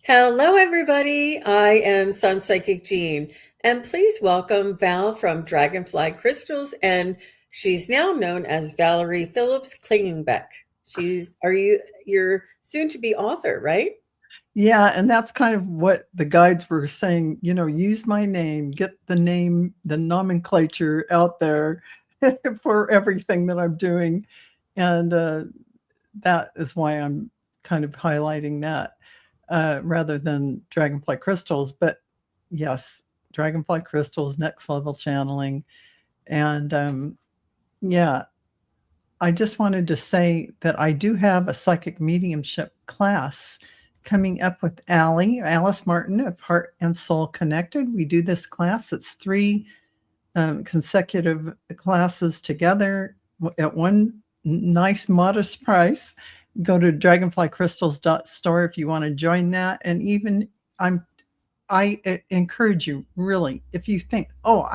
Hello, everybody. I am Sun Psychic Jean, and please welcome Val from Dragonfly Crystals, and she's now known as Valerie Phillips Klingenbeck. You're soon to be author, right? Yeah, and that's kind of what the guides were saying, use my name, get the name, the nomenclature out there for everything that I'm doing. And that is why I'm kind of highlighting that rather than Dragonfly Crystals. But yes, Dragonfly Crystals, next level channeling. And yeah, I just wanted to say that I do have a psychic mediumship class coming up with Alice Martin of Heart and Soul Connected. We do this class. It's three consecutive classes together at one nice, modest price. Go to dragonflycrystals.store if you want to join that. And even I encourage you, really, if you think, oh,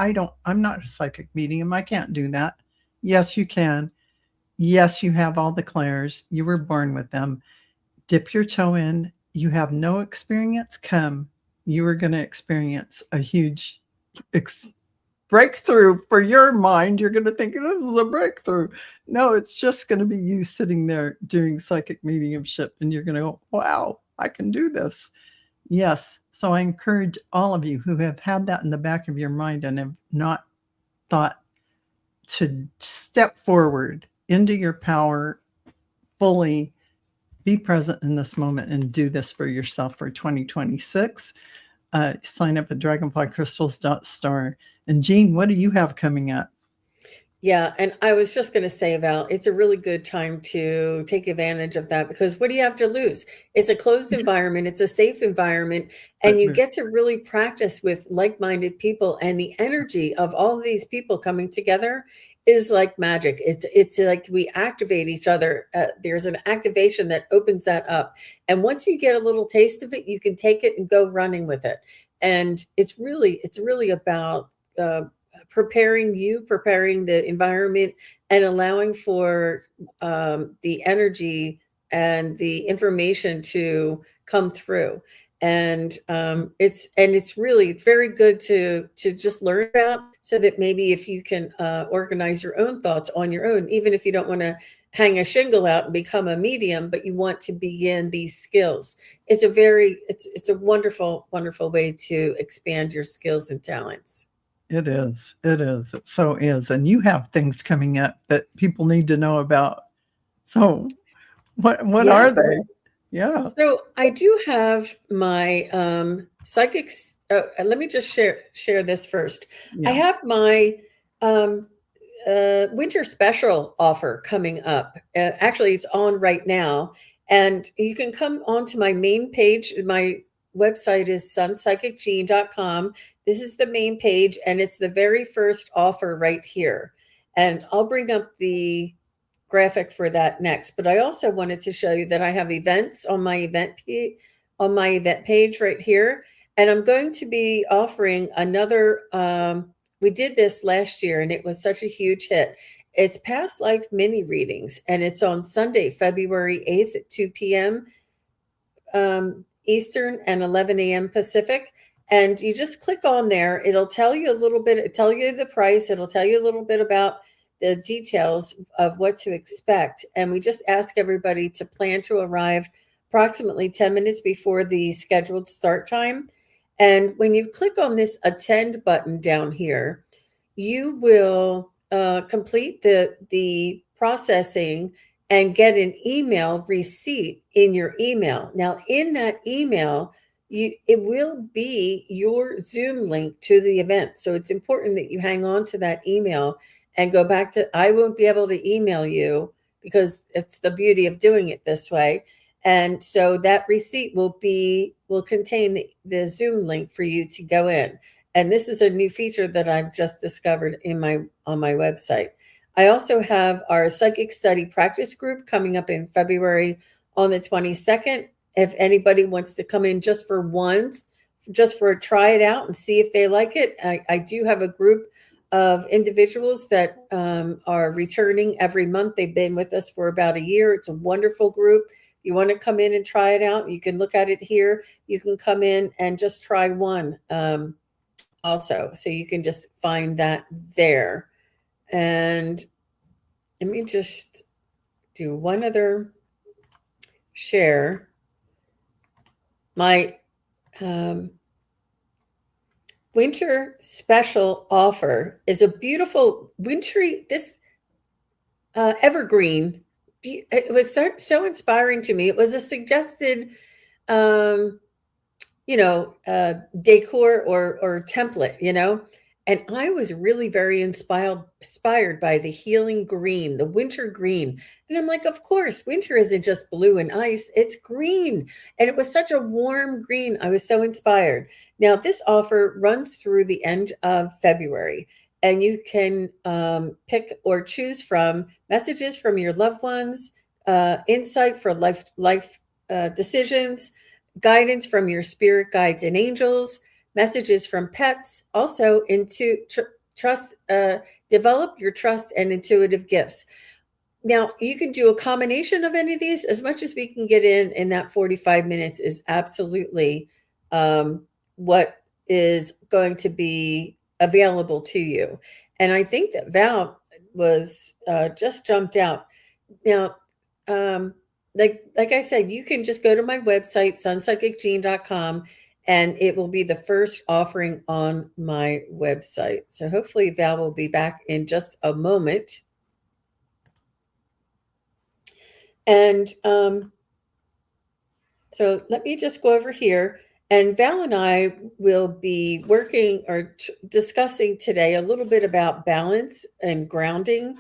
I'm not a psychic medium, I can't do that. Yes, you can. Yes, you have all the clairs. You were born with them. Dip your toe in. You have no experience. Come. You are going to experience a huge breakthrough for your mind. You're going to think this is a breakthrough. No, it's just going to be you sitting there doing psychic mediumship, and you're going to go, wow, I can do this. Yes. So I encourage all of you who have had that in the back of your mind and have not thought to step forward into your power fully, be present in this moment, and do this for yourself for 2026. Sign up at dragonflycrystals.store. And Jean, what do you have coming up? Yeah, and I was just going to say, Val, it's a really good time to take advantage of that because what do you have to lose? It's a closed environment, it's a safe environment, and you get to really practice with like-minded people, and the energy of all of these people coming together is like magic. It's like we activate each other. There's an activation that opens that up, and once you get a little taste of it, you can take it and go running with it. And it's really about preparing the environment, and allowing for the energy and the information to come through. And it's very good to just learn about, so that maybe if you can organize your own thoughts on your own, even if you don't want to hang a shingle out and become a medium, but you want to begin these skills. It's a wonderful way to expand your skills and talents. It is. It is. It so is. And you have things coming up that people need to know about. So what are Yes. they? Yeah. So I do have my psychics. Let me just share this first. I Yeah. have my um, winter special offer coming up. Actually, it's on right now, and you can come onto my main page. My website is sunpsychicgene.com. This is the main page, and it's the very first offer right here. And I'll bring up the graphic for that next. But I also wanted to show you that I have events on my event page right here, and I'm going to be offering another. We did this last year, and it was such a huge hit. It's past life mini readings, and it's on Sunday, February 8th at 2 p.m. Eastern and 11 a.m. Pacific. And you just click on there. It'll tell you a little bit, tell you the price. It'll tell you a little bit about the details of what to expect. And we just ask everybody to plan to arrive approximately 10 minutes before the scheduled start time. And when you click on this attend button down here, you will complete the processing and get an email receipt in your email. Now, in that email, it will be your Zoom link to the event. So it's important that you hang on to that email and go back to. I won't be able to email you because it's the beauty of doing it this way. And so that receipt will contain the Zoom link for you to go in. And this is a new feature that I've just discovered on my website. I also have our psychic study practice group coming up in February on the 22nd. If anybody wants to come in just for try it out and see if they like it, I do have a group of individuals that are returning every month. They've been with us for about a year. It's a wonderful group. You want to come in and try it out, you can look at it here. You can come in and just try one also. So you can just find that there. And let me just do one other share. My winter special offer is a beautiful wintry, this evergreen. It was so inspiring to me. It was a suggested decor or template. And I was really very inspired by the healing green, the winter green. And I'm like, of course, winter isn't just blue and ice, it's green. And it was such a warm green. I was so inspired. Now, this offer runs through the end of February, and you can pick or choose from messages from your loved ones, insight for life decisions, guidance from your spirit guides and angels, messages from pets, also into trust, develop your trust and intuitive gifts. Now, you can do a combination of any of these. As much as we can get in that 45 minutes is absolutely what is going to be available to you. And I think that Val was just jumped out. Now, like I said, you can just go to my website, sunpsychicjean.com, and it will be the first offering on my website. So hopefully Val will be back in just a moment. And so let me just go over here. And Val and I will be working or discussing today a little bit about balance and grounding.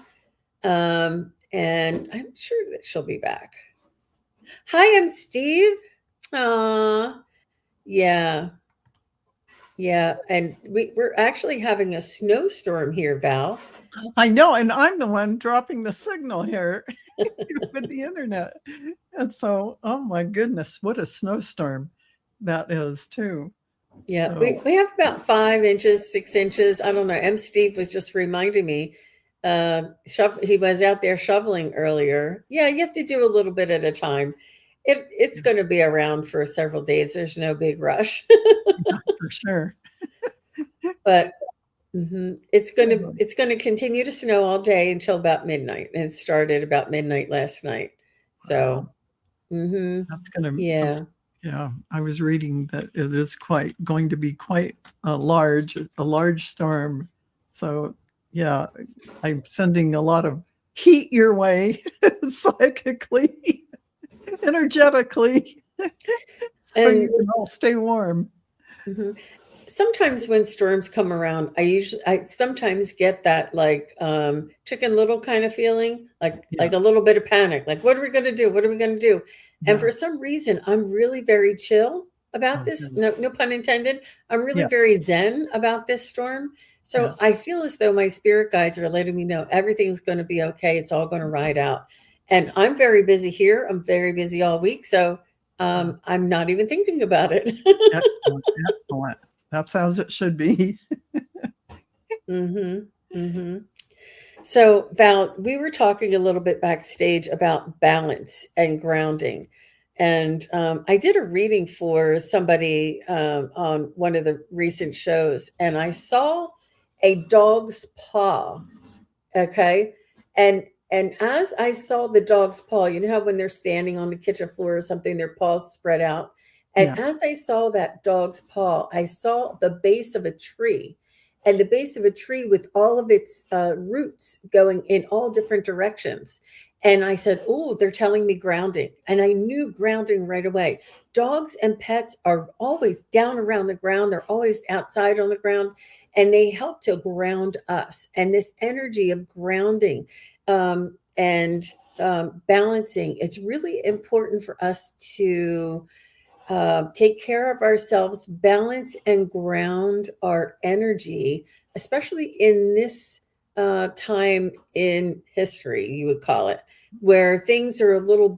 And I'm sure that she'll be back. Hi, I'm Steve. Yeah. Yeah. And we're actually having a snowstorm here, Val. I know. And I'm the one dropping the signal here with the internet. And so, oh my goodness, what a snowstorm that is too. Yeah. So, we have about 5 inches, 6 inches. I don't know. Steve was just reminding me. He was out there shoveling earlier. Yeah, you have to do a little bit at a time. It's going to be around for several days. There's no big rush. For sure. But it's going to continue to snow all day until about midnight, and it started about midnight last night. So that's going to yeah. I was reading that it is going to be quite a large storm. So yeah, I'm sending a lot of heat your way psychically, energetically, so you can all stay warm. Sometimes when storms come around, I sometimes get that like Chicken Little kind of feeling, like a little bit of panic, like what are we going to do? What are we going to do? And for some reason, I'm really very chill about this. No pun intended. I'm really very zen about this storm. So I feel as though my spirit guides are letting me know everything's going to be okay. It's all going to ride out. And I'm very busy here. I'm very busy all week. So I'm not even thinking about it. Excellent. That's how it should be. So, Val, we were talking a little bit backstage about balance and grounding. And I did a reading for somebody on one of the recent shows, and I saw a dog's paw. Okay. And as I saw the dog's paw, you know how when they're standing on the kitchen floor or something, their paws spread out. And as I saw that dog's paw, I saw the base of a tree, and the base of a tree with all of its roots going in all different directions. And I said, oh, they're telling me grounding. And I knew grounding right away. Dogs and pets are always down around the ground. They're always outside on the ground, and they help to ground us. And this energy of grounding and balancing, it's really important for us to take care of ourselves, balance and ground our energy, especially in this time in history, you would call it, where things are a little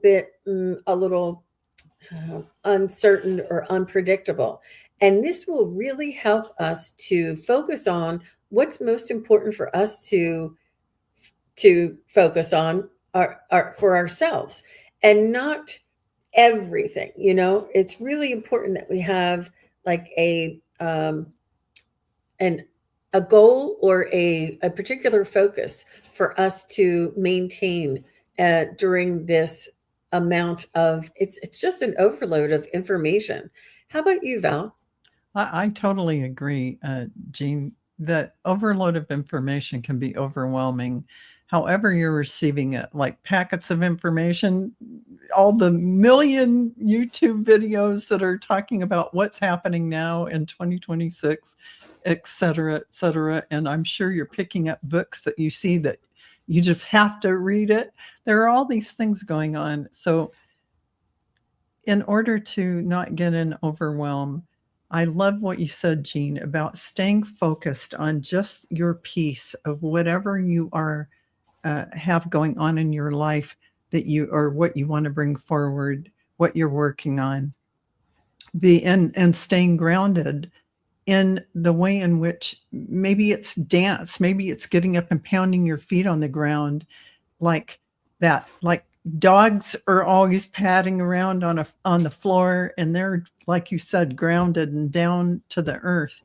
uncertain or unpredictable. And this will really help us to focus on what's most important for us to focus on for ourselves, and not everything. It's really important that we have like an a goal or a particular focus for us to maintain during this amount of it's just an overload of information. How about you, Val? I totally agree, Jean, that overload of information can be overwhelming. However, you're receiving it, like packets of information, all the million YouTube videos that are talking about what's happening now in 2026, et cetera, et cetera. And I'm sure you're picking up books that you see that you just have to read it. There are all these things going on. So in order to not get in overwhelm, I love what you said, Jean, about staying focused on just your piece of whatever you are have going on in your life that you or what you want to bring forward, what you're working on. And staying grounded in the way in which maybe it's dance, maybe it's getting up and pounding your feet on the ground like that. Like dogs are always padding around on the floor, and they're, like you said, grounded and down to the earth.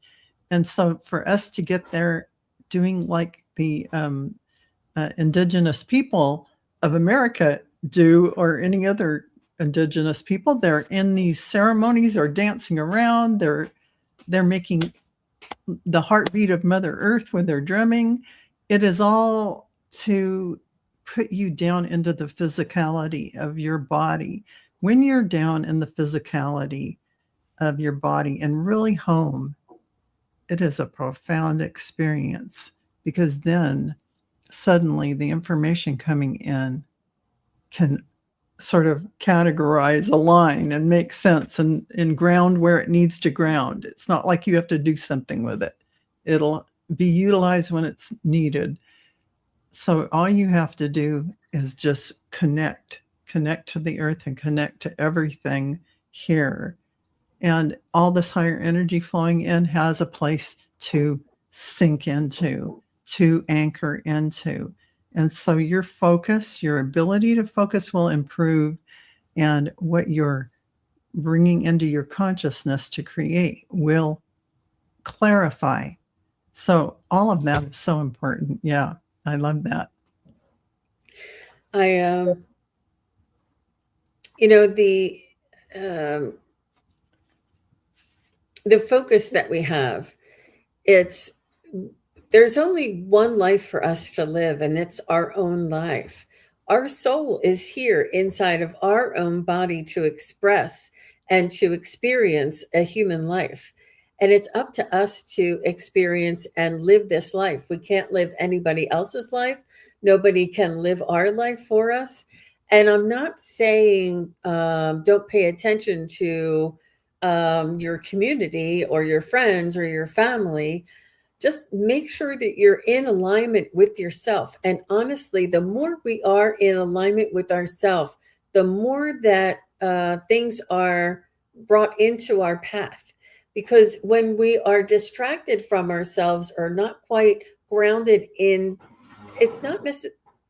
And so for us to get there doing like the indigenous people of America do, or any other indigenous people, they're in these ceremonies or dancing around, they're making the heartbeat of Mother Earth when they're drumming. It is all to put you down into the physicality of your body. When you're down in the physicality of your body and really home, it is a profound experience, because then suddenly the information coming in can sort of categorize, align, and make sense and ground where it needs to ground. It's not like you have to do something with it. It'll be utilized when it's needed. So all you have to do is just connect to the earth and connect to everything here. And all this higher energy flowing in has a place to sink into, to anchor into. And so your focus, your ability to focus will improve, and what you're bringing into your consciousness to create will clarify. So all of that is so important. Yeah, I love that. I you know um, the focus that we have, it's there's only one life for us to live, and it's our own life. Our soul is here inside of our own body to express and to experience a human life. And it's up to us to experience and live this life. We can't live anybody else's life. Nobody can live our life for us. And I'm not saying don't pay attention to your community or your friends or your family. Just make sure that you're in alignment with yourself. And honestly, the more we are in alignment with ourselves, the more that things are brought into our path. Because when we are distracted from ourselves or not quite grounded in, it's not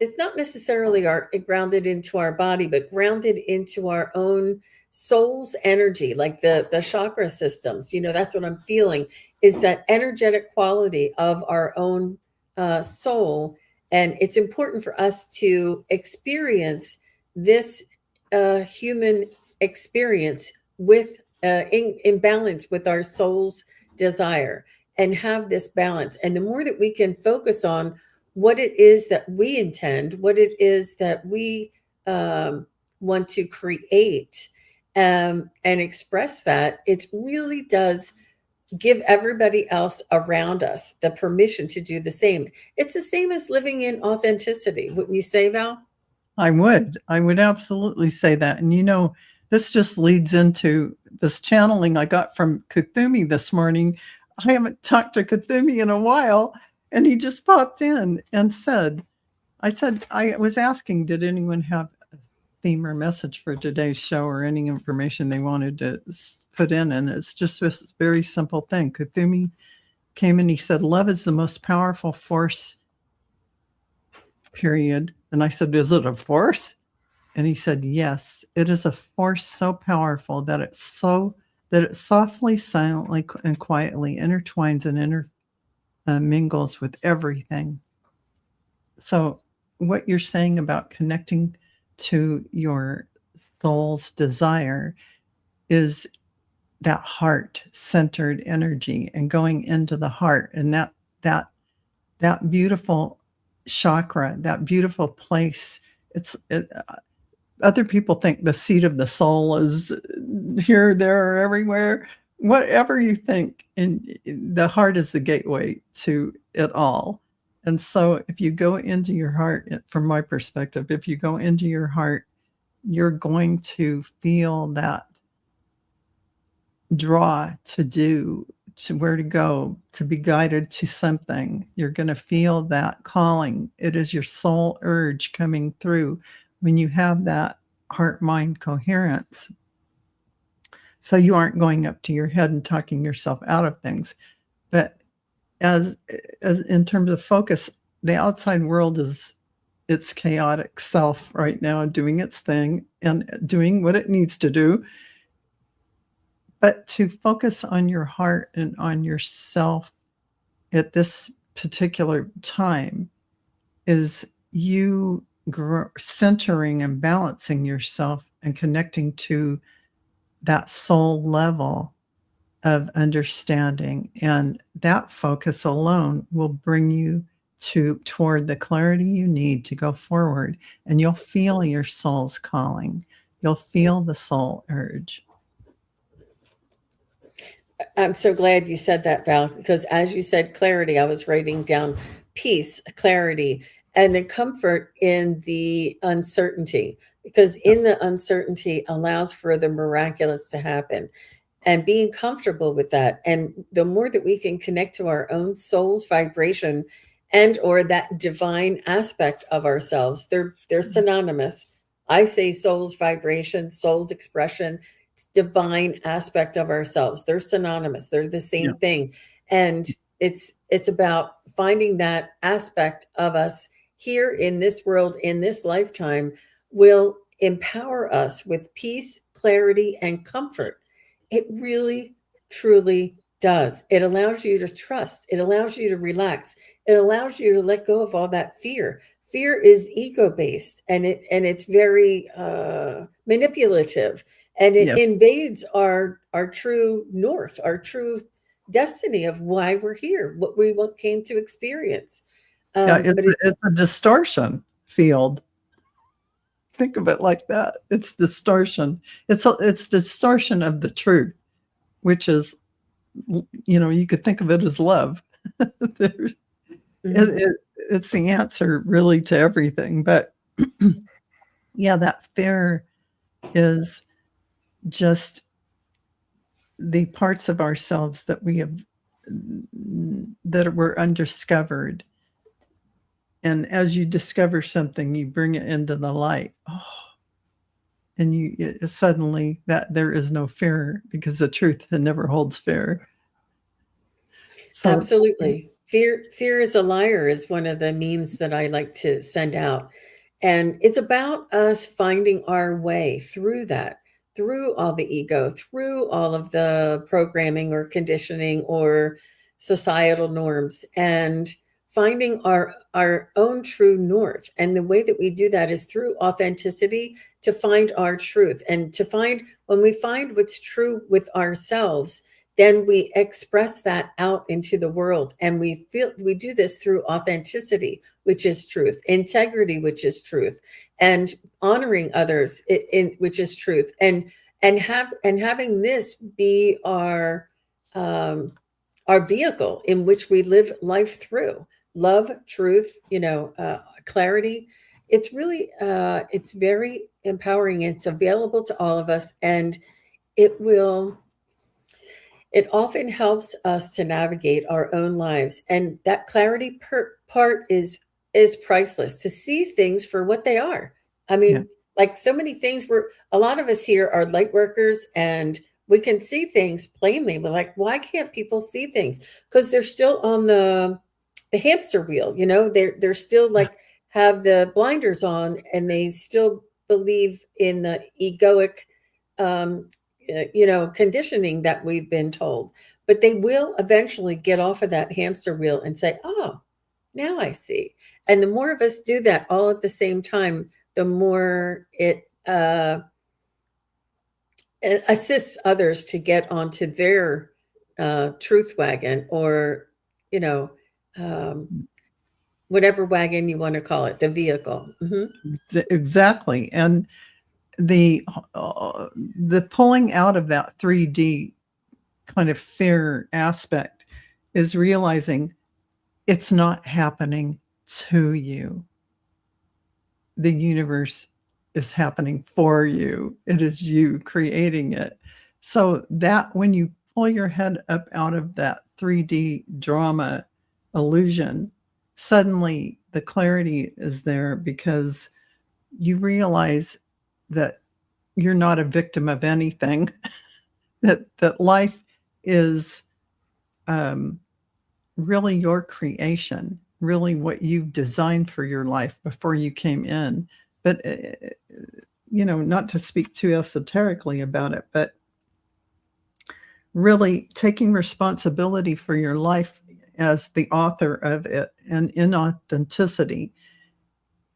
it's not necessarily our grounded into our body, but grounded into our own soul's energy, like the chakra systems. That's what I'm feeling, is that energetic quality of our own soul. And it's important for us to experience this human experience with in balance with our soul's desire, and have this balance. And the more that we can focus on what it is that we intend, what it is that we want to create, and express that, it really does give everybody else around us the permission to do the same. It's the same as living in authenticity. Wouldn't you say, Val? I would absolutely say that. And this just leads into this channeling I got from Kuthumi this morning. I haven't talked to Kuthumi in a while, and he just popped in and I was asking, did anyone have a theme or message for today's show, or any information they wanted to put in? And it's just this very simple thing. Kuthumi came in, he said, love is the most powerful force, period. And I said, is it a force? And he said, yes, it is a force so powerful that it softly, silently, and quietly intertwines and mingles with everything. So what you're saying about connecting to your soul's desire is that heart-centered energy and going into the heart, and that beautiful chakra, that beautiful place. Other people think the seat of the soul is here, there, or everywhere. Whatever you think, and the heart is the gateway to it all. And so if you go into your heart, from my perspective, if you go into your heart, you're going to feel that draw to where to go, to be guided to something. You're going to feel that calling. It is your soul urge coming through when you have that heart-mind coherence. So you aren't going up to your head and talking yourself out of things. But as in terms of focus, the outside world is its chaotic self right now, doing its thing and doing what it needs to do. But to focus on your heart and on yourself at this particular time is you centering and balancing yourself and connecting to that soul level of understanding. And that focus alone will bring you toward the clarity you need to go forward. And you'll feel your soul's calling. You'll feel the soul urge. I'm so glad you said that, Val, because as you said, clarity, I was writing down peace, clarity, and then comfort in the uncertainty, because in the uncertainty allows for the miraculous to happen, and being comfortable with that. And the more that we can connect to our own soul's vibration and or that divine aspect of ourselves, they're synonymous. I say soul's vibration, soul's expression, divine aspect of ourselves. They're synonymous. They're the same thing. And it's about finding that aspect of us here in this world, in this lifetime, will empower us with peace, clarity, and comfort. It really, truly does. It allows you to trust. It allows you to relax. It allows you to let go of all that fear. Fear is ego-based, and it's very manipulative, and it invades our true north, our true destiny of why we're here, what we came to experience. It's a distortion field. Think of it like that. It's distortion. It's distortion of the truth, which is, you could think of it as love. It's the answer really to everything. But that fear is just the parts of ourselves that were undiscovered. And as you discover something, you bring it into the light. And suddenly that there is no fear, because the truth never holds fear. So, absolutely. Fear is a liar is one of the memes that I like to send out. And it's about us finding our way through that, through all the ego, through all of the programming or conditioning or societal norms, and finding our own true north. And the way that we do that is through authenticity, to find our truth, and to find, when we find what's true with ourselves, then we express that out into the world. And we do this through authenticity, which is truth, integrity, which is truth, and honoring others, which is truth, and having this be our vehicle in which we live life through. Love, truth, clarity. It's really, it's very empowering. It's available to all of us, and it often helps us to navigate our own lives. And that clarity part is priceless, to see things for what they are. I mean, like so many things, a lot of us here are light workers, and we can see things plainly. We're like, why can't people see things? Because they're still on the hamster wheel, they're still like have the blinders on, and they still believe in the egoic, um, conditioning that we've been told. But they will eventually get off of that hamster wheel and say, oh, now I see. And the more of us do that all at the same time, the more it assists others to get onto their truth wagon, or, you know, um, whatever wagon you want to call it, the vehicle. Exactly. And the pulling out of that 3D kind of fear aspect is realizing it's not happening to you. The universe is happening for you. It is you creating it. So that when you pull your head up out of that 3D drama illusion, suddenly the clarity is there, because you realize that you're not a victim of anything, that life is really your creation, really what you've designed for your life before you came in. But, not to speak too esoterically about it, but really taking responsibility for your life as the author of it, and in authenticity.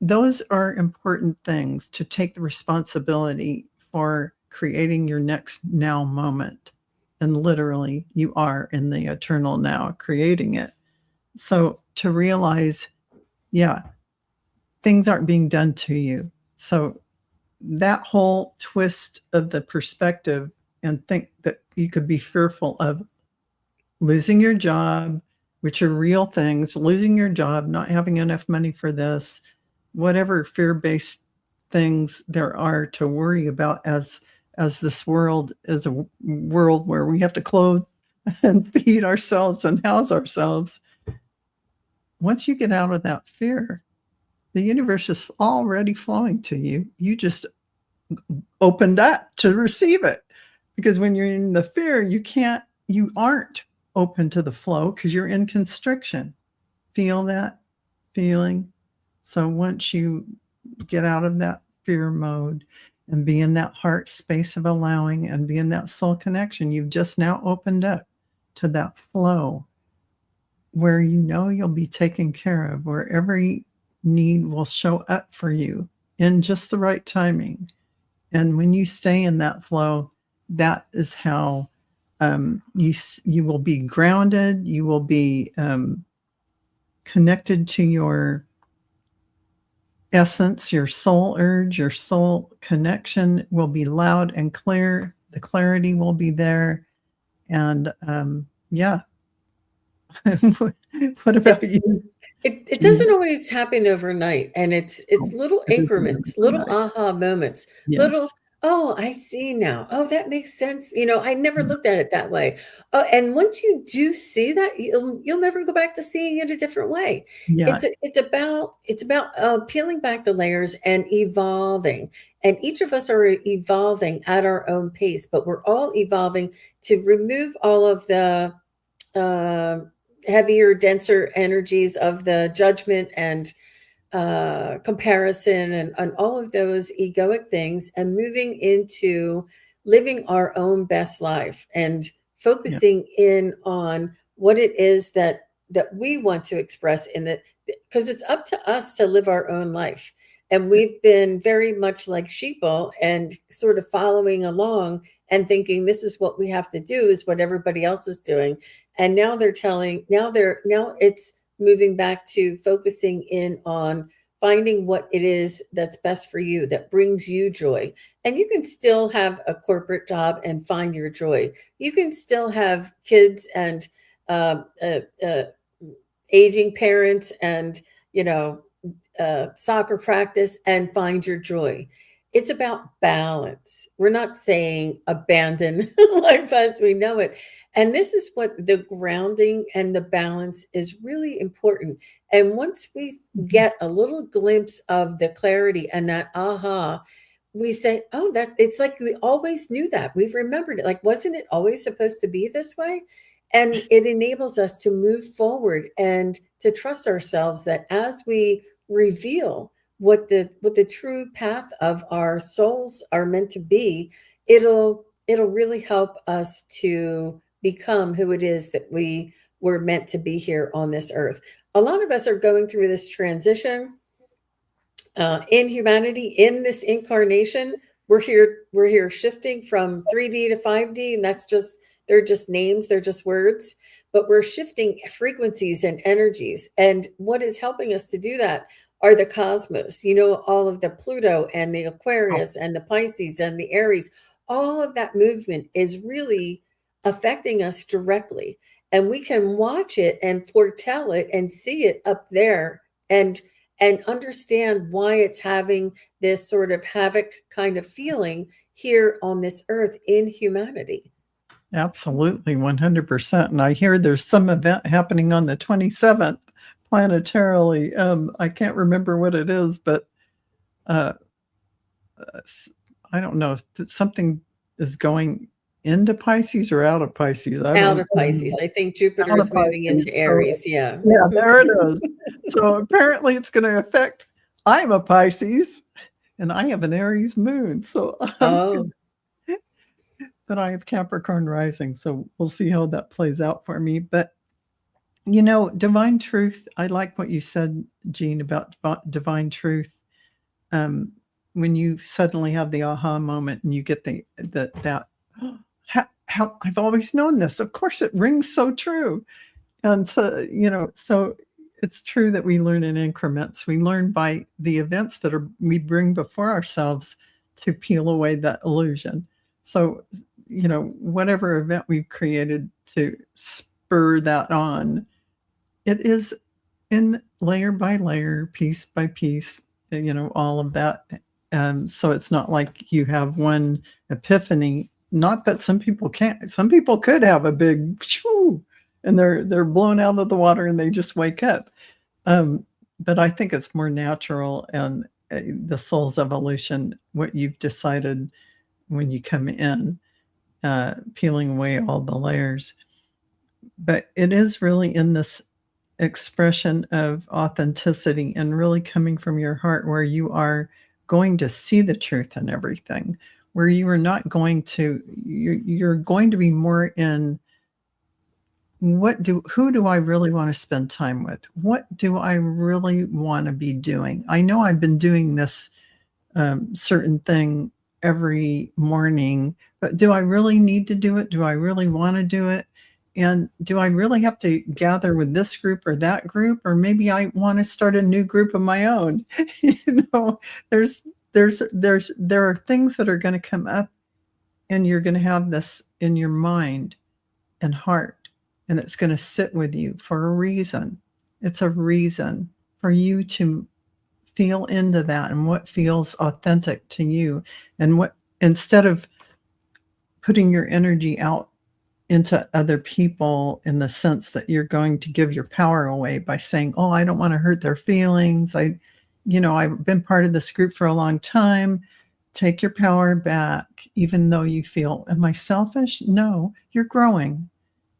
Those are important things, to take the responsibility for creating your next now moment. And literally, you are in the eternal now creating it. So to realize, yeah, things aren't being done to you. So that whole twist of the perspective, and think that you could be fearful of losing your job, which are real things, losing your job, not having enough money for this, whatever fear-based things there are to worry about, as this world is a world where we have to clothe and feed ourselves and house ourselves. Once you get out of that fear, the universe is already flowing to you. You just opened up to receive it. Because when you're in the fear, you aren't open to the flow, because you're in constriction. Feel that feeling? So once you get out of that fear mode and be in that heart space of allowing, and be in that soul connection, you've just now opened up to that flow where you'll be taken care of, where every need will show up for you in just the right timing. And when you stay in that flow, that is how you will be grounded. You will be connected to your essence, your soul urge, your soul connection will be loud and clear. The clarity will be there. And yeah. What about you? It doesn't always happen overnight, and it's little It isn't increments, little overnight. aha moments, little, Yes. "Oh, I see now. Oh, that makes sense. I never looked at it that way." Oh, and once you do see that, you'll never go back to seeing it a different way. Yeah. It's about peeling back the layers and evolving. And each of us are evolving at our own pace, but we're all evolving to remove all of the uh, heavier, denser energies of the judgment and comparison, and all of those egoic things, and moving into living our own best life, and Yeah. focusing in on what it is that we want to express in it, because it's up to us to live our own life. And we've been very much like sheeple, and sort of following along and thinking this is what we have to do, is what everybody else is doing. And now now it's moving back to focusing in on finding what it is that's best for you, that brings you joy. And you can still have a corporate job and find your joy. You can still have kids and uh, uh, uh, aging parents, and you know soccer practice, and find your joy. It's about balance. We're not saying abandon life as we know it. And this is what the grounding and the balance is really important. And once we Mhm. get a little glimpse of the clarity and that aha, we say, oh, that it's like we always knew that. We've remembered it. Like, wasn't it always supposed to be this way? And it enables us to move forward and to trust ourselves that as we reveal what the true path of our souls are meant to be, it'll really help us to become who it is that we were meant to be here on this earth. A lot of us are going through this transition in humanity, in this incarnation. We're here shifting from 3D to 5D, and they're just names, they're just words, but we're shifting frequencies and energies. And what is helping us to do that are the cosmos, all of the Pluto and the Aquarius and the Pisces and the Aries. All of that movement is really affecting us directly, and we can watch it and foretell it and see it up there, and understand why it's having this sort of havoc kind of feeling here on this earth in humanity. Absolutely, 100%. And I hear there's some event happening on the 27th planetarily. I can't remember what it is, but I don't know if something is going into Pisces or out of Pisces. Out of Pisces. I think Jupiter is moving into Aries. Yeah. Yeah, there it is. So apparently it's going to affect, I'm a Pisces and I have an Aries moon. So, but I have Capricorn rising. So we'll see how that plays out for me. But, divine truth, I like what you said, Jean, about divine truth. When you suddenly have the aha moment and you get that how I've always known this. Of course, it rings so true. And so, so it's true that we learn in increments. We learn by the events that we bring before ourselves to peel away that illusion. So, whatever event we've created to spur that on, it is in layer by layer, piece by piece, all of that. So it's not like you have one epiphany. Not that some people can't. Some people could have a big shoo, and they're blown out of the water and they just wake up. But I think it's more natural, and the soul's evolution, what you've decided when you come in, peeling away all the layers. But it is really in this expression of authenticity and really coming from your heart, where you are going to see the truth in everything, where you are not going to, you're going to be more in who do I really want to spend time with? What do I really want to be doing? I know I've been doing this certain thing every morning, but do I really need to do it? Do I really want to do it? And do I really have to gather with this group or that group? Or maybe I want to start a new group of my own. There are things that are going to come up, and you're going to have this in your mind and heart, and it's going to sit with you for a reason. It's a reason for you to feel into that and what feels authentic to you, and what, instead of putting your energy out into other people in the sense that you're going to give your power away by saying, oh, I don't want to hurt their feelings. I've been part of this group for a long time. Take your power back, even though you feel, am I selfish? No, you're growing,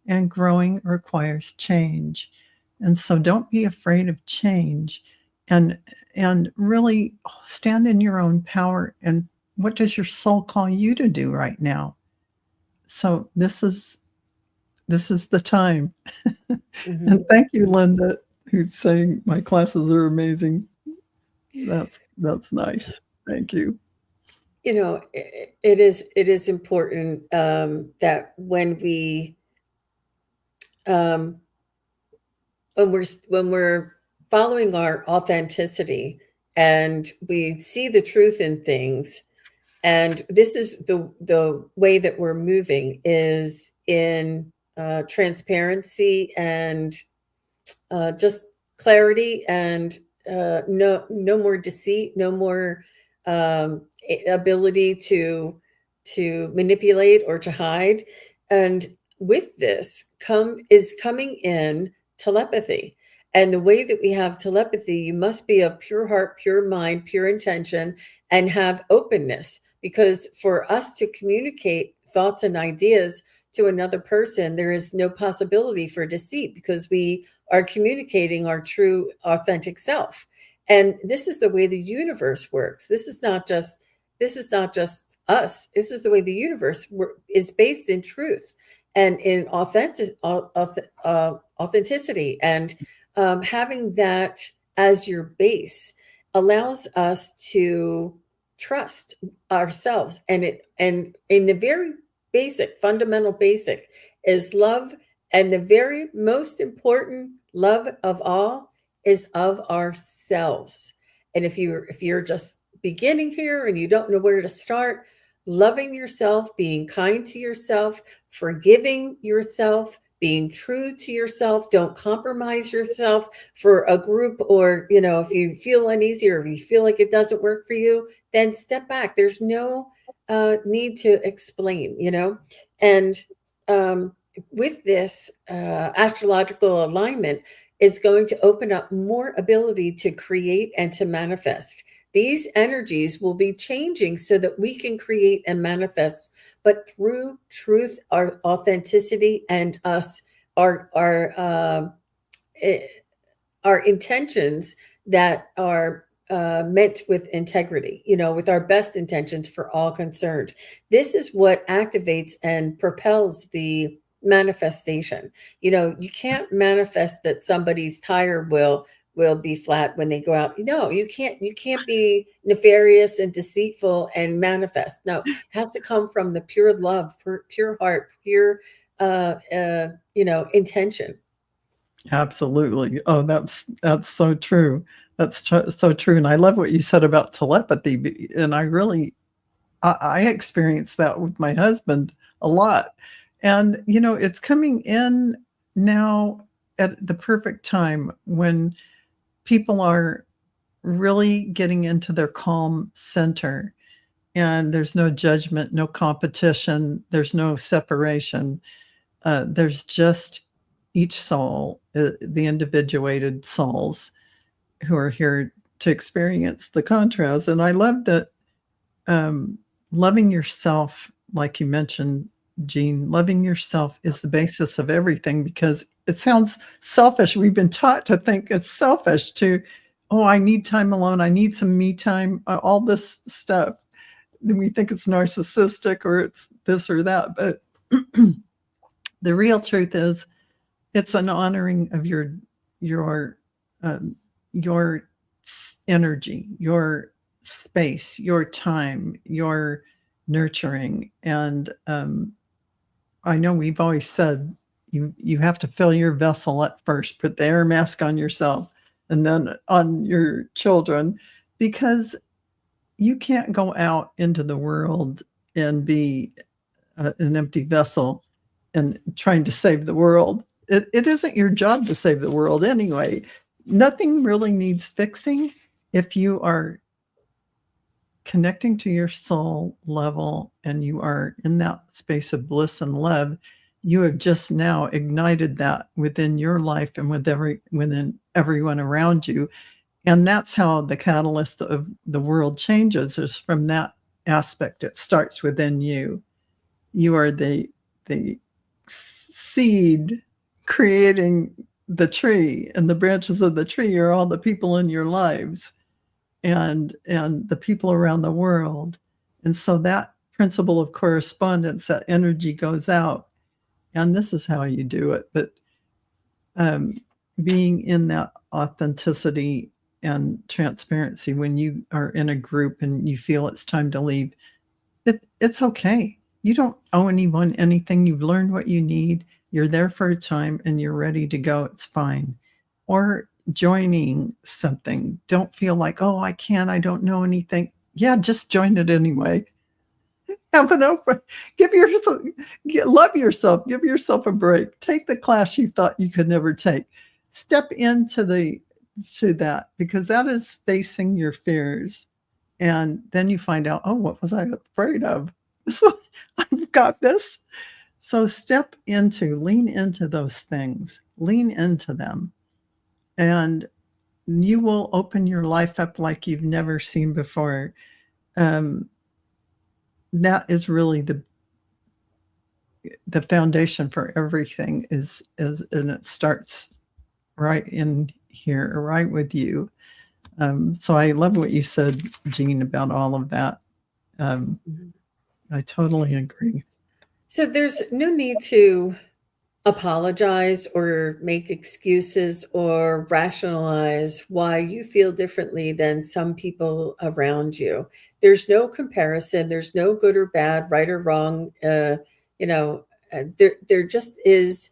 and growing requires change. And so don't be afraid of change, and really stand in your own power. And what does your soul call you to do right now? So this is the time. Mm-hmm. And thank you, Linda, who's saying my classes are amazing. That's nice. Thank you. It is important that when we're following our authenticity and we see the truth in things, and this is the way that we're moving, is in transparency and just clarity, and no more deceit, no more ability to manipulate or to hide. And with this is coming in telepathy. And the way that we have telepathy, you must be of pure heart, pure mind, pure intention, and have openness. Because for us to communicate thoughts and ideas to another person, there is no possibility for deceit, because we are communicating our true, authentic self. And this is the way the universe works. This is not just us. This is the way the universe is based in truth and in authenticity. And having that as your base allows us to trust ourselves. And in the very basic, fundamental basic is love. And the very most important love of all is of ourselves. And if you're just beginning here and you don't know where to start, loving yourself, being kind to yourself, forgiving yourself, being true to yourself, don't compromise yourself for a group, or if you feel uneasy or if you feel like it doesn't work for you, then step back. There's no need to explain. And with this astrological alignment is going to open up more ability to create and to manifest. These energies will be changing so that we can create and manifest, but through truth, our authenticity, and eh, our intentions that are meant with integrity, with our best intentions for all concerned. This is what activates and propels the manifestation. You can't manifest that somebody's tire will be flat when they go out. No, you can't be nefarious and deceitful and manifest. No, it has to come from the pure love, pure heart, pure intention. Absolutely. Oh, that's so true. That's so true. And I love what you said about telepathy. And I experience that with my husband a lot. And, it's coming in now at the perfect time when people are really getting into their calm center, and there's no judgment, no competition, there's no separation. There's just each soul, the individuated souls who are here to experience the contrast. And I love that loving yourself, like you mentioned, Jean, loving yourself is the basis of everything, because it sounds selfish. We've been taught to think it's selfish oh, I need time alone. I need some me time, all this stuff. Then we think it's narcissistic or it's this or that. But the real truth is it's an honoring of your energy, your space, your time, your nurturing. And I know we've always said you have to fill your vessel at first, put the air mask on yourself and then on your children, because you can't go out into the world and be an empty vessel and trying to save the world. It isn't your job to save the world anyway. Nothing really needs fixing if you are connecting to your soul level and you are in that space of bliss and love. You have just now ignited that within your life and within everyone around you. And that's how the catalyst of the world changes, is from that aspect. It starts within you. You are the seed creating the tree, and the branches of the tree are all the people in your lives and the people around the world. And so that principle of correspondence, that energy goes out. And this is how you do it. But being in that authenticity and transparency when you are in a group and you feel it's time to leave, it's okay. You don't owe anyone anything. You've learned what you need. You're there for a time and you're ready to go. It's fine. Or joining something. Don't feel like, oh, I don't know anything. Yeah, just join it anyway. Have an open, love yourself, give yourself a break. Take the class you thought you could never take. Step into that, because that is facing your fears. And then you find out, oh, what was I afraid of? I've got this. So lean into those things, lean into them, and you will open your life up like you've never seen before. That is really the foundation for everything and it starts right in here, right with you. So I love what you said, Jean, about all of that. I totally agree. So there's no need to apologize or make excuses or rationalize why you feel differently than some people around you. There's no comparison. There's no good or bad, right or wrong. You know, there just is.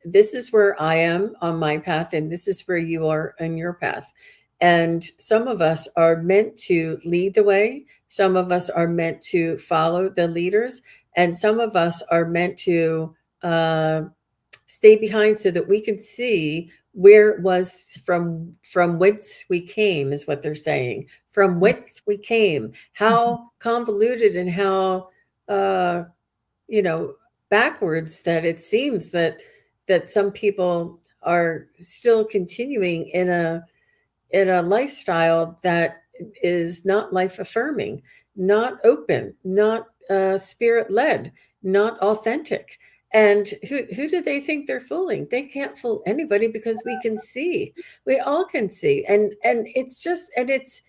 This is where I am on my path, and this is where you are on your path. And some of us are meant to lead the way. Some of us are meant to follow the leaders, and some of us are meant to stay behind so that we can see where it was from whence we came, is what they're saying, from whence we came, how convoluted and how uh you know backwards that it seems that some people are still continuing in a lifestyle that is not life affirming, not open, not spirit led, not authentic. And who do they think they're fooling? They can't fool anybody because we can see. We all can see. And it's just and it's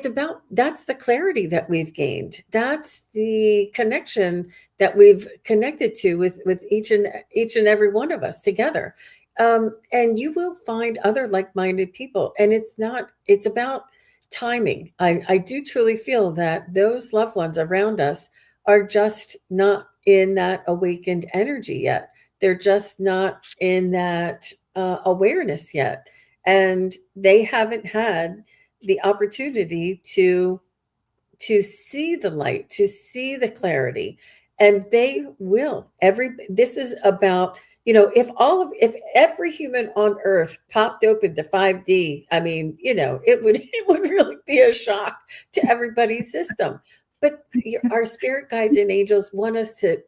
about that's the clarity that we've gained. That's the connection that we've connected to with each and every one of us together, and you will find other like-minded people, and it's about timing. I do truly feel that those loved ones around us are just not in that awakened energy yet. They're just not in that awareness yet, and they haven't had the opportunity to see the light, to see the clarity, and they will. Every this is about, if every human on earth popped open to 5D, I mean, it would it would really be a shock to everybody's system. But our spirit guides and angels want us to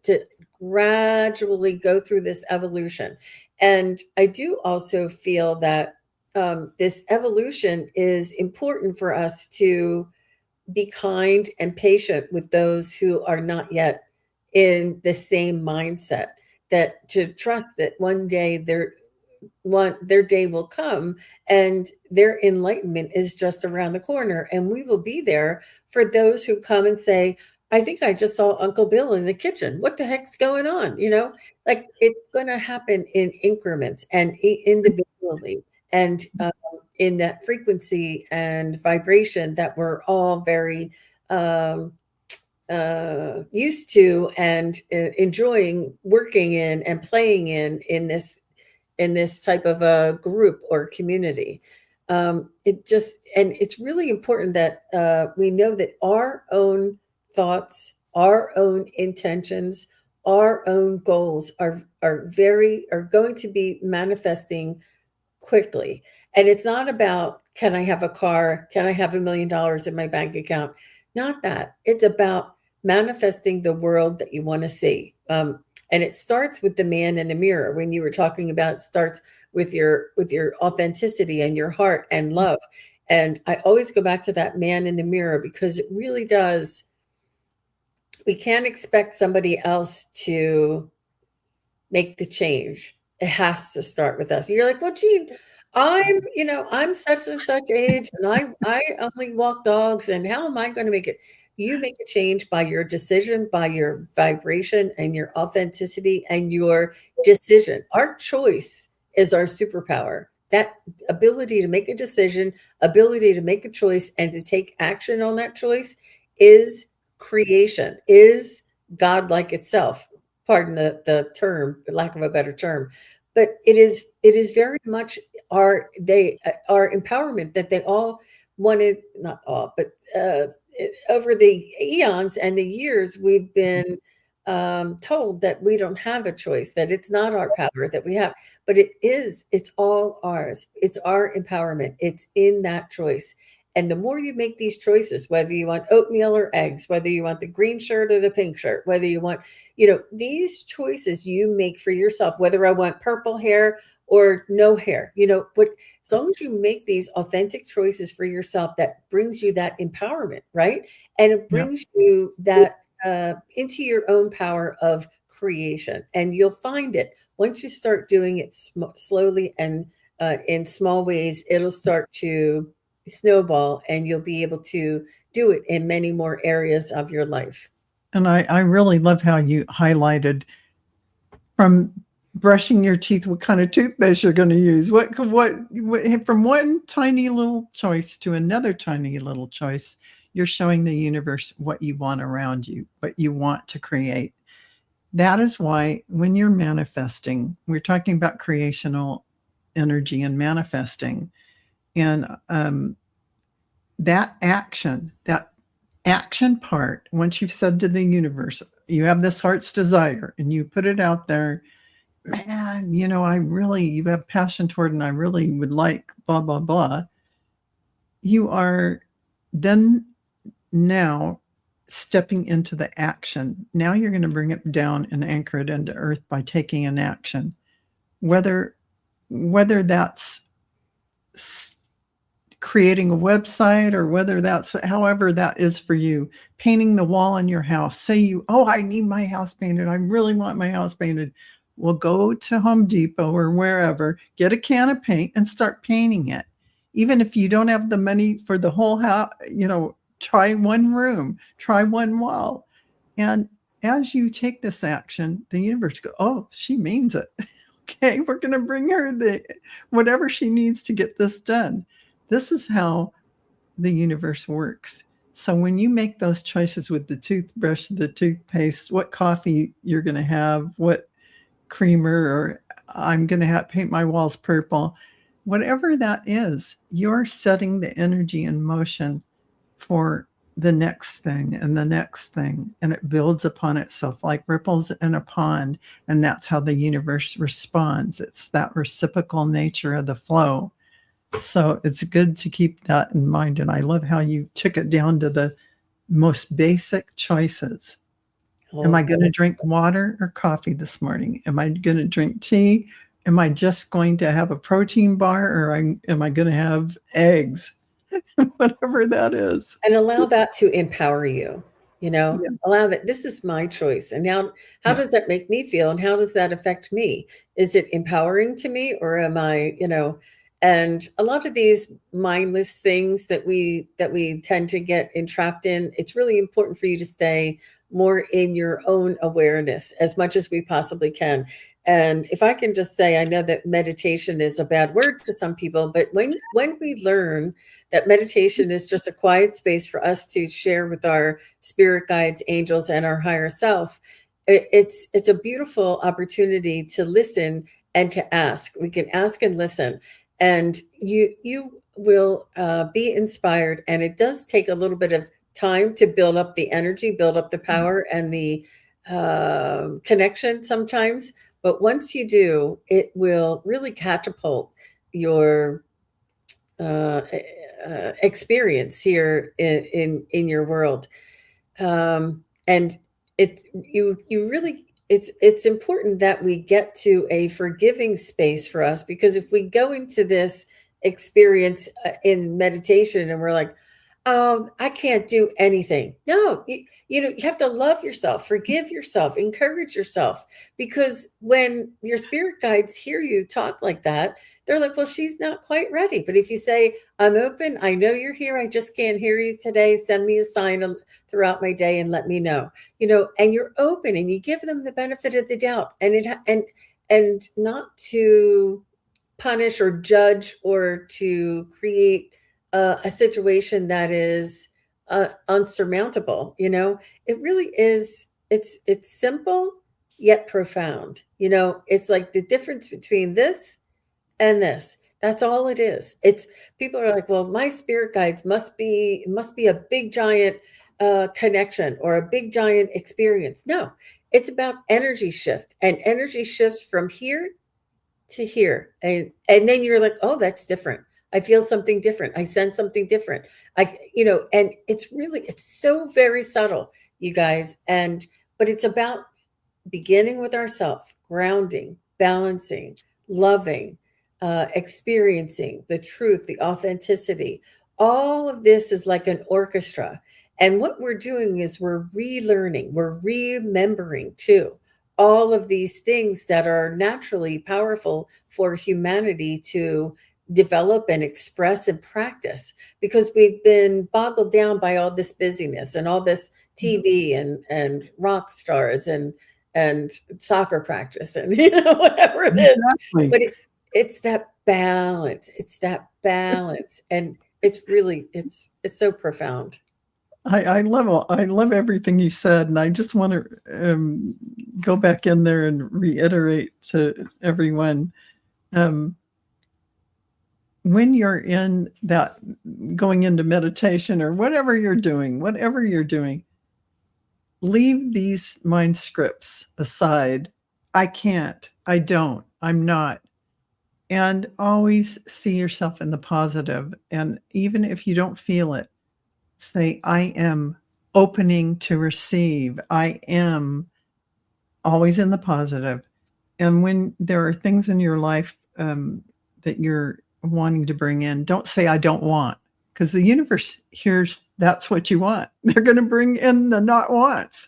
gradually go through this evolution. And I do also feel that this evolution is important for us to be kind and patient with those who are not yet in the same mindset, that to trust that one day their day will come and their enlightenment is just around the corner, and we will be there for those who come and say, I think I just saw Uncle Bill in the kitchen. What the heck's going on? Like, it's going to happen in increments and individually, and in that frequency and vibration that we're all very um, used to and enjoying working in and playing in this type of a group or community. It's really important that we know that our own thoughts, our own intentions, our own goals are going to be manifesting quickly. And it's not about, can I have a car? Can I have $1 million in my bank account? Not that. It's about manifesting the world that you want to see. And it starts with the man in the mirror. When you were talking about, it starts with your authenticity and your heart and love. And I always go back to that man in the mirror, because it really does. We can't expect somebody else to make the change. It has to start with us. You're like, well, gee, I'm such and such age, and I only walk dogs, and how am I going to make it? You make a change by your decision, by your vibration, and your authenticity, and your decision. Our choice is our superpower. That ability to make a decision, ability to make a choice, and to take action on that choice is creation, is godlike itself. Pardon the term, for lack of a better term, but it is very much our empowerment that they all wanted, not all, but over the eons and the years, we've been told that we don't have a choice, that it's not our power that we have, but it is. It's all ours. It's our empowerment. It's in that choice. And the more you make these choices, whether you want oatmeal or eggs, whether you want the green shirt or the pink shirt, whether you want, these choices you make for yourself, whether I want purple hair or no hair, but as long as you make these authentic choices for yourself, that brings you that empowerment, right? And it Yeah. brings you that into your own power of creation. And you'll find it once you start doing it slowly and in small ways, it'll start to snowball, and you'll be able to do it in many more areas of your life. And I really love how you highlighted from brushing your teeth, what kind of toothpaste you're going to use, what from one tiny little choice to another tiny little choice. You're showing the universe what you want around you, what you want to create. That is why when you're manifesting, we're talking about creational energy and manifesting, and that action part, once you've said to the universe, you have this heart's desire and you put it out there, man, you have passion toward, and I really would like blah, blah, blah. You are then now stepping into the action. Now you're going to bring it down and anchor it into earth by taking an action, whether that's creating a website, or whether that's however that is for you, painting the wall in your house. Say I need my house painted. I really want my house painted. Well, go to Home Depot or wherever, get a can of paint and start painting it. Even if you don't have the money for the whole house, try one room, try one wall. And as you take this action, the universe goes, oh, she means it. Okay, we're going to bring her whatever she needs to get this done. This is how the universe works. So when you make those choices with the toothbrush, the toothpaste, what coffee you're going to have, what creamer, or I'm going to paint my walls purple, whatever that is, you're setting the energy in motion for the next thing and the next thing, and it builds upon itself like ripples in a pond. And that's how the universe responds. It's that reciprocal nature of the flow. So it's good to keep that in mind. And I love how you took it down to the most basic choices. Am I going to drink water or coffee this morning? Am I going to drink tea? Am I just going to have a protein bar, or am I going to have eggs? Whatever that is. And allow that to empower you, Yeah. allow that this is my choice. And now, how does that make me feel? And how does that affect me? Is it empowering to me, or am I, and a lot of these mindless things that we tend to get entrapped in, it's really important for you to stay more in your own awareness as much as we possibly can. And if I can just say, I know that meditation is a bad word to some people, but when we learn that meditation is just a quiet space for us to share with our spirit guides, angels, and our higher self, it's a beautiful opportunity to listen and to ask. We can ask and listen, and you will be inspired. And it does take a little bit of time to build up the energy, build up the power and the connection sometimes. But once you do, it will really catapult your experience here in your world. And it's important that we get to a forgiving space for us, because if we go into this experience in meditation and we're like, oh, I can't do anything. No, you have to love yourself, forgive yourself, encourage yourself, because when your spirit guides hear you talk like that, they're like, well, she's not quite ready. But if you say, I'm open, I know you're here, I just can't hear you today, send me a sign throughout my day and let me know, and you're open and you give them the benefit of the doubt, and not to punish or judge or to create a situation that is unsurmountable. It really is. It's simple yet profound. It's like the difference between this and this. That's all it is. It's people are like, well, my spirit guides must be a big giant connection or a big giant experience. No, it's about energy shift, and energy shifts from here to here, and then you're like, oh, that's different. I feel something different. I sense something different. And it's so very subtle, you guys. But it's about beginning with ourselves, grounding, balancing, loving, experiencing the truth, the authenticity. All of this is like an orchestra. And what we're doing is we're relearning, we're remembering too, all of these things that are naturally powerful for humanity to develop and express and practice, because we've been boggled down by all this busyness and all this TV and rock stars and soccer practice and whatever it is. Exactly. But it's that balance. It's that balance, and it's really it's so profound. I love everything you said, and I just want to go back in there and reiterate to everyone. Um, when you're in that, going into meditation or whatever you're doing, leave these mind scripts aside. I can't, I don't, I'm not. And always see yourself in the positive. And even if you don't feel it, say, I am opening to receive. I am always in the positive. And when there are things in your life that you're wanting to bring in, don't say, I don't want, because the universe hears that's what you want. They're going to bring in the not wants.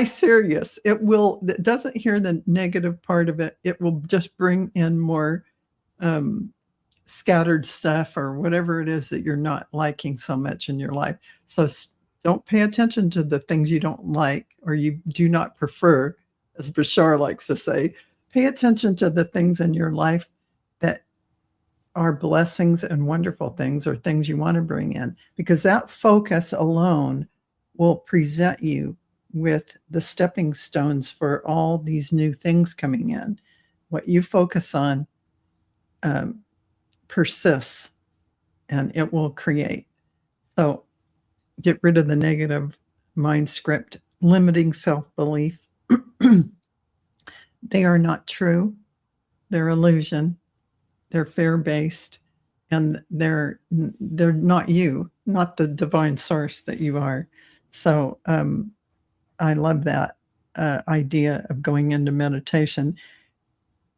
Serious. It doesn't hear the negative part of it. It will just bring in more scattered stuff or whatever it is that you're not liking so much in your life. So don't pay attention to the things you don't like or you do not prefer, as Bashar likes to say. Pay attention to the things in your life that are blessings and wonderful things, or things you want to bring in, because that focus alone will present you with the stepping stones for all these new things coming in. What you focus on persists, and it will create. So get rid of the negative mind script, limiting self-belief. They are not true. They're illusion. They're fear-based, and they're not you, not the divine source that you are. So I love that idea of going into meditation.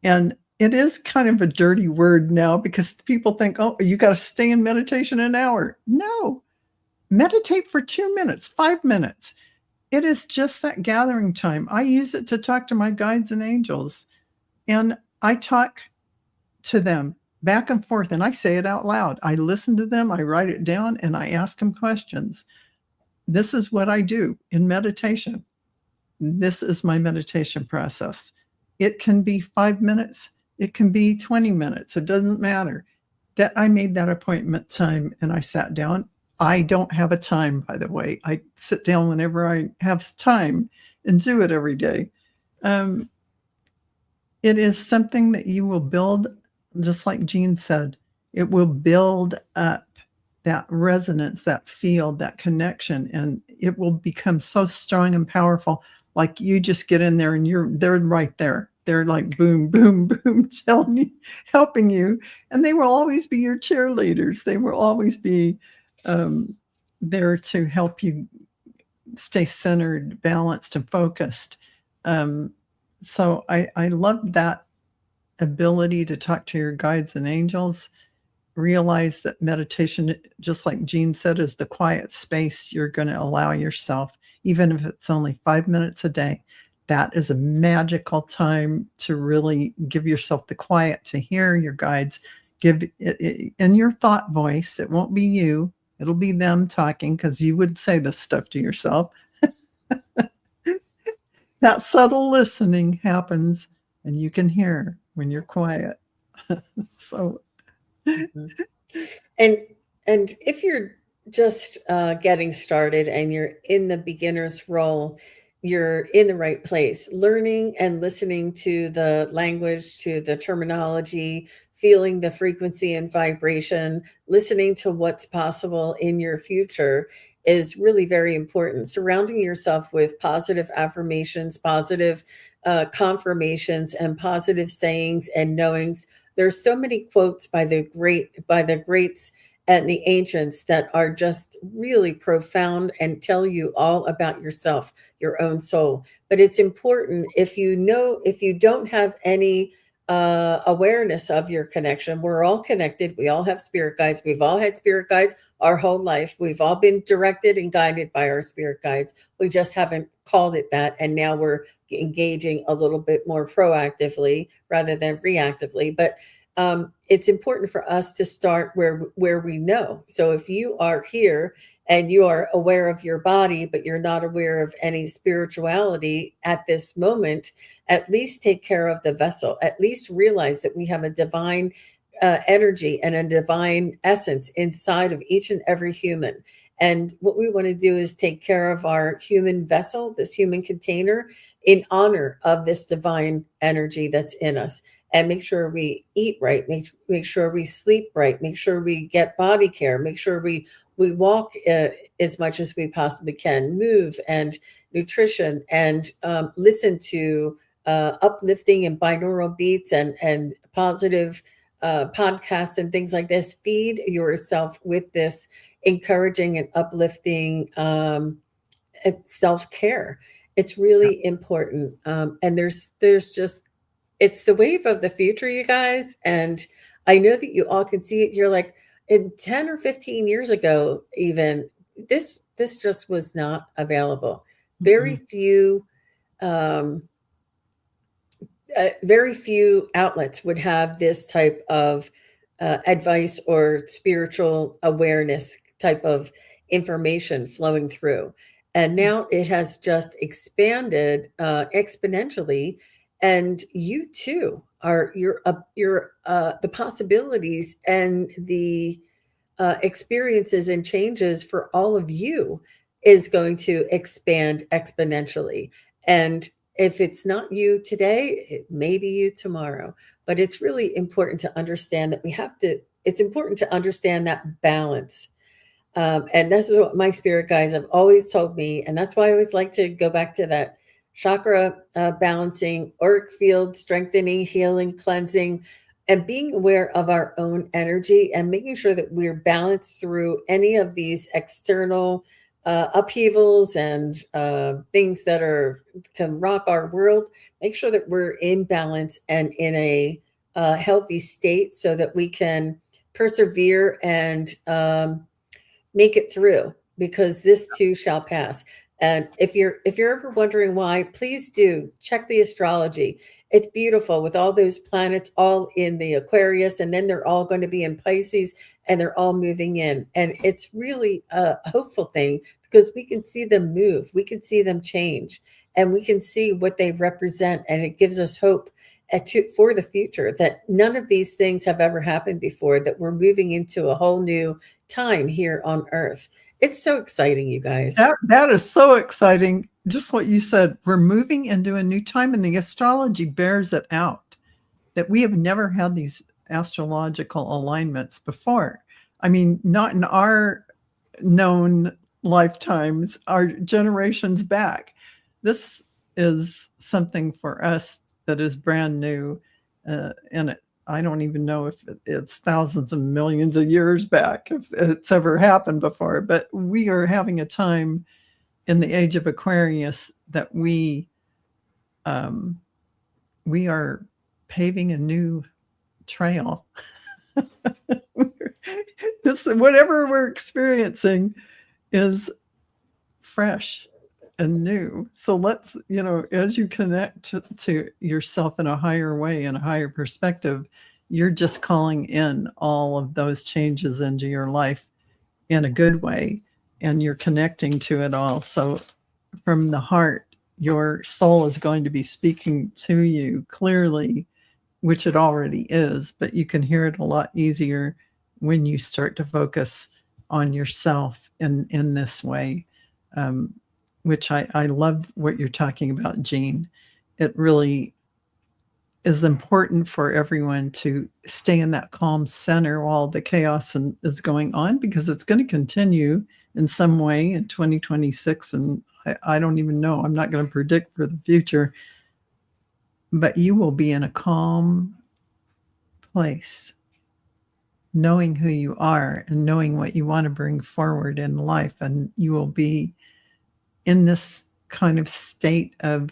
And it is kind of a dirty word now, because people think, oh, you got to stay in meditation an hour. No, meditate for 2 minutes, 5 minutes. It is just that gathering time. I use it to talk to my guides and angels, and I talk to them back and forth, and I say it out loud. I listen to them, I write it down, and I ask them questions. This is what I do in meditation. This is my meditation process. It can be 5 minutes. It can be 20 minutes. It doesn't matter. That I made that appointment time and I sat down. I don't have a time, by the way. I sit down whenever I have time and do it every day. It is something that you will build, just like Jean said, it will build up that resonance, that field, that connection, and it will become so strong and powerful. Like you just get in there and they're right there. They're like boom, boom, boom, telling you, helping you. And they will always be your cheerleaders. They will always be there to help you stay centered, balanced, and focused. So I love that ability to talk to your guides and angels. Realize that meditation, just like Jean said, is the quiet space you're going to allow yourself, even if it's only 5 minutes a day. That is a magical time to really give yourself the quiet to hear your guides. Give it in your thought voice. It won't be you. It'll be them talking, because you would say this stuff to yourself. That subtle listening happens, and you can hear when you're quiet. So, and if you're just getting started and you're in the beginner's role, you're in the right place, learning and listening to the language, to the terminology, feeling the frequency and vibration, listening to what's possible in your future is really very important. Surrounding yourself with positive affirmations, positive confirmations, and positive sayings and knowings. There's so many quotes by the greats and the ancients that are just really profound and tell you all about yourself, your own soul. But it's important, if you don't have any awareness of your connection. We're all connected. We all have spirit guides. We've all had spirit guides our whole life. We've all been directed and guided by our spirit guides. We just haven't called it that. And now we're engaging a little bit more proactively rather than reactively. But it's important for us to start where we know. So if you are here and you are aware of your body, but you're not aware of any spirituality at this moment, at least take care of the vessel. At least realize that we have a divine energy and a divine essence inside of each and every human. And what we want to do is take care of our human vessel, this human container, in honor of this divine energy that's in us. And make sure we eat right, make sure we sleep right, make sure we get body care, make sure we walk as much as we possibly can, move, and nutrition, and listen to uplifting and binaural beats and positive podcasts and things like this. Feed yourself with this encouraging and uplifting self-care. It's really important. And there's just, it's the wave of the future, you guys. And I know that you all can see it. You're like, in 10 or 15 years ago, even this just was not available. Very few very few outlets would have this type of advice or spiritual awareness type of information flowing through. And now it has just expanded exponentially. And you too are the possibilities and the experiences and changes for all of you is going to expand exponentially. And if it's not you today, it may be you tomorrow. But it's really important to understand that it's important to understand that balance. And this is what my spirit guides have always told me. And that's why I always like to go back to that chakra balancing, auric field strengthening, healing, cleansing, and being aware of our own energy and making sure that we're balanced through any of these external upheavals and things that can rock our world. Make sure that we're in balance and in a healthy state so that we can persevere and make it through, because this too shall pass. And if you're ever wondering why, please do check the astrology. It's beautiful with all those planets all in the Aquarius, and then they're all going to be in Pisces, and they're all moving in. And it's really a hopeful thing because we can see them move, we can see them change, and we can see what they represent. And it gives us hope for the future, that none of these things have ever happened before, that we're moving into a whole new time here on Earth. It's so exciting, you guys. That is so exciting. Just what you said, we're moving into a new time, and the astrology bears it out that we have never had these astrological alignments before. I mean, not in our known lifetimes, our generations back. This is something for us that is brand new, and I don't even know if it's thousands of millions of years back, if it's ever happened before, but we are having a time in the age of Aquarius that we are paving a new trail. Whatever we're experiencing is fresh and new. So let's, as you connect to yourself in a higher way, in a higher perspective, you're just calling in all of those changes into your life in a good way, and you're connecting to it all. So from the heart, your soul is going to be speaking to you clearly, which it already is, but you can hear it a lot easier when you start to focus on yourself in this way. Which I love what you're talking about, Jean. It really is important for everyone to stay in that calm center while the chaos is going on, because it's going to continue in some way in 2026. And I don't even know. I'm not going to predict for the future. But you will be in a calm place, knowing who you are and knowing what you want to bring forward in life. And you will be in this kind of state of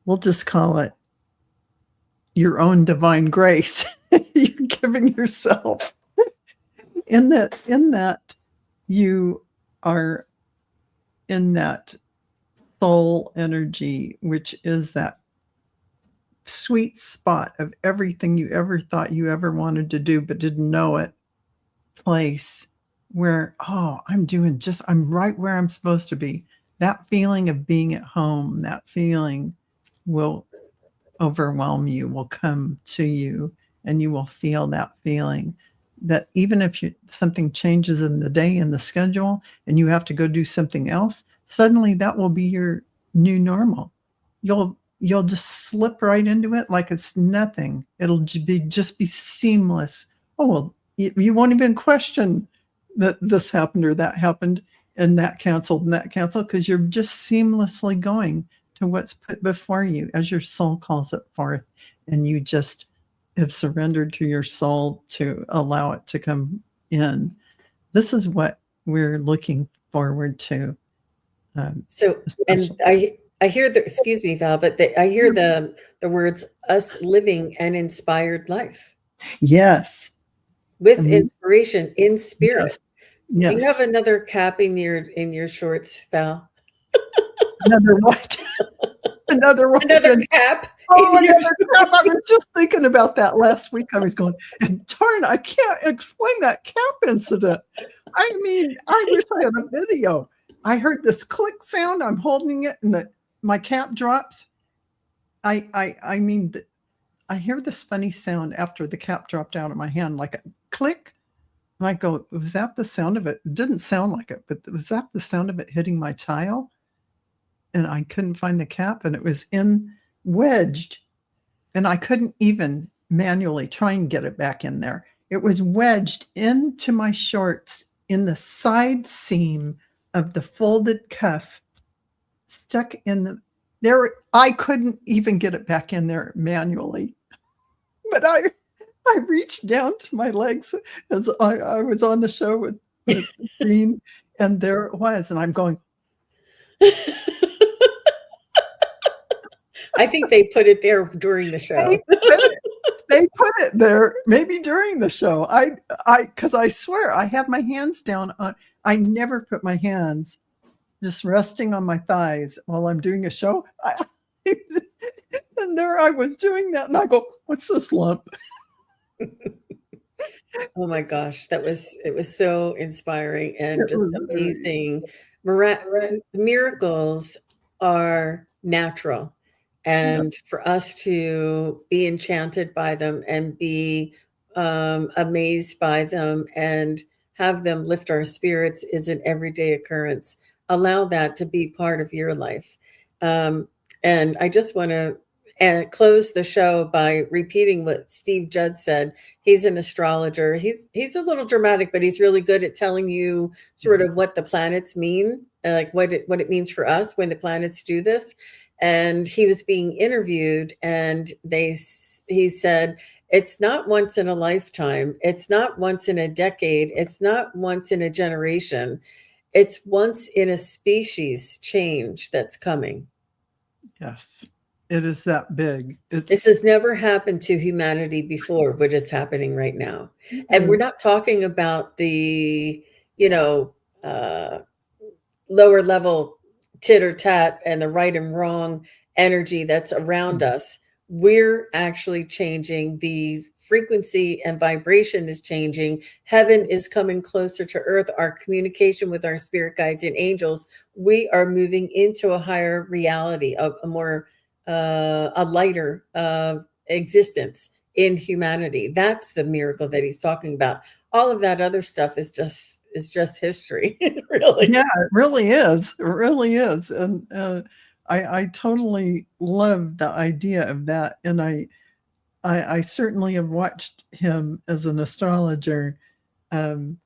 we'll just call it your own divine grace. You're giving yourself in that you are in that soul energy, which is that sweet spot of everything you ever thought you ever wanted to do but didn't know it place where, oh, I'm right where I'm supposed to be. That feeling of being at home, that feeling will overwhelm you, will come to you, and you will feel that feeling. That even if something changes in the day, in the schedule, and you have to go do something else, suddenly that will be your new normal. You'll just slip right into it like it's nothing. It'll just be seamless. Oh, well, you won't even question that this happened or that happened and that canceled because you're just seamlessly going to what's put before you as your soul calls it forth, and you just have surrendered to your soul to allow it to come in. This is what we're looking forward to. So, and I hear excuse me, Val, but I hear the words "us living an inspired life." Yes. With inspiration in spirit. Yes. Do you have another cap in your shorts, Val? Another what? Another cap. Oh, another cap. I was just thinking about that last week. I was going, and darn, I can't explain that cap incident. I mean, I wish I had a video. I heard this click sound. I'm holding it, and my cap drops. I mean, I hear this funny sound after the cap dropped out of my hand, like a click. And I go, was that the sound of it? It didn't sound like it, but was that the sound of it hitting my tile? And I couldn't find the cap, and it was wedged, and I couldn't even manually try and get it back in there. It was wedged into my shorts in the side seam of the folded cuff, stuck in there. I couldn't even get it back in there manually, but I reached down to my legs as I was on the show with Green, and there it was, and I'm going. I think they put it there during the show. They put it there maybe during the show. Because I swear I had my hands down on. I never put my hands just resting on my thighs while I'm doing a show. And there I was doing that, and I go, "What's this lump?" Oh my gosh, it was so inspiring and just amazing. Miracles are natural. And for us to be enchanted by them and be amazed by them and have them lift our spirits is an everyday occurrence. Allow that to be part of your life. And I just want to close the show by repeating what Steve Judd said. He's an astrologer. He's a little dramatic, but he's really good at telling you sort of what the planets mean, like what it means for us when the planets do this. And he was being interviewed, and he said, it's not once in a lifetime. It's not once in a decade. It's not once in a generation. It's once in a species change that's coming. Yes, it is that big. This has never happened to humanity before, but it's happening right now. And we're not talking about the, lower level titter tat and the right and wrong energy that's around us. We're actually changing. The frequency and vibration is changing. Heaven is coming closer to earth. Our communication with our spirit guides and angels, we are moving into a higher reality, a more a lighter existence in humanity. That's the miracle that he's talking about. All of that other stuff is just history. Really. Yeah, it really is. It really is. And I totally love the idea of that. And I certainly have watched him as an astrologer. And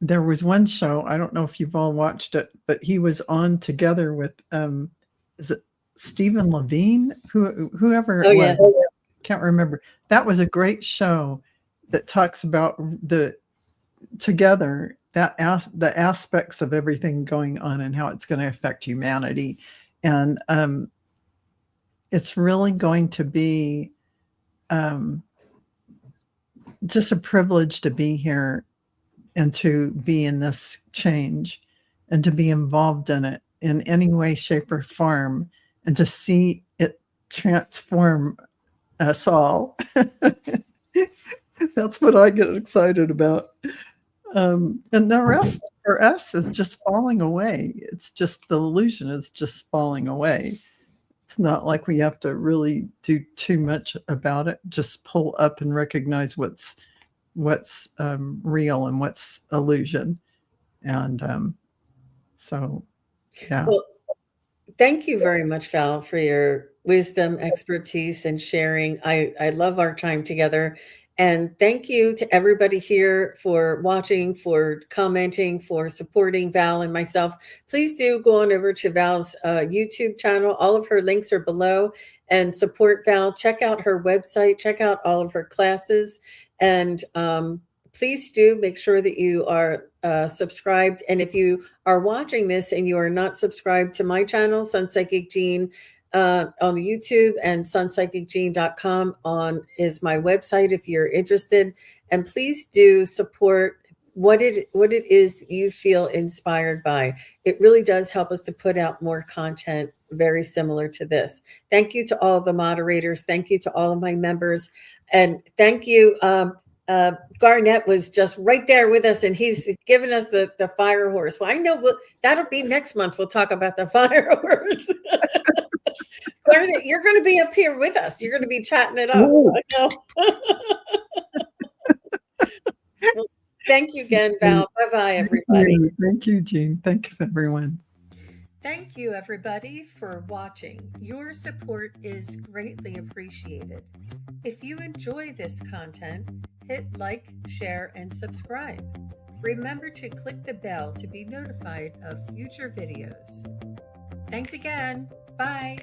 there was one show, I don't know if you've all watched it, but he was on together with is it Stephen Levine? Whoever it was. Yes. Can't remember. That was a great show that talks about the aspects of everything going on and how it's going to affect humanity. And it's really going to be just a privilege to be here and to be in this change and to be involved in it in any way, shape, or form, and to see it transform us all. That's what I get excited about. And the rest for us is just falling away. It's just the illusion is just falling away. It's not like we have to really do too much about it. Just pull up and recognize what's real and what's illusion. And so, yeah. Well, thank you very much, Val, for your wisdom, expertise, and sharing. I love our time together. And thank you to everybody here for watching, for commenting, for supporting Val and myself. Please do go on over to Val's YouTube channel. All of her links are below, and support Val. Check out her website. Check out all of her classes. And please do make sure that you are subscribed. And if you are watching this and you are not subscribed to my channel, Sun Psychic Jean, on YouTube, and sunpsychicjean.com is my website if you're interested. And please do support what it is you feel inspired by. It really does help us to put out more content very similar to this. Thank you to all of the moderators. Thank you to all of my members. And thank you. Garnett was just right there with us, and he's given us the fire horse. Well, I know that'll be next month. We'll talk about the fire horse. Garnett, you're going to be up here with us. You're going to be chatting it up. I know. Well, thank you again, Val. Bye-bye, everybody. Thank you, Jean. Thanks, everyone. Thank you, everybody, for watching. Your support is greatly appreciated. If you enjoy this content, hit like, share, and subscribe. Remember to click the bell to be notified of future videos. Thanks again. Bye.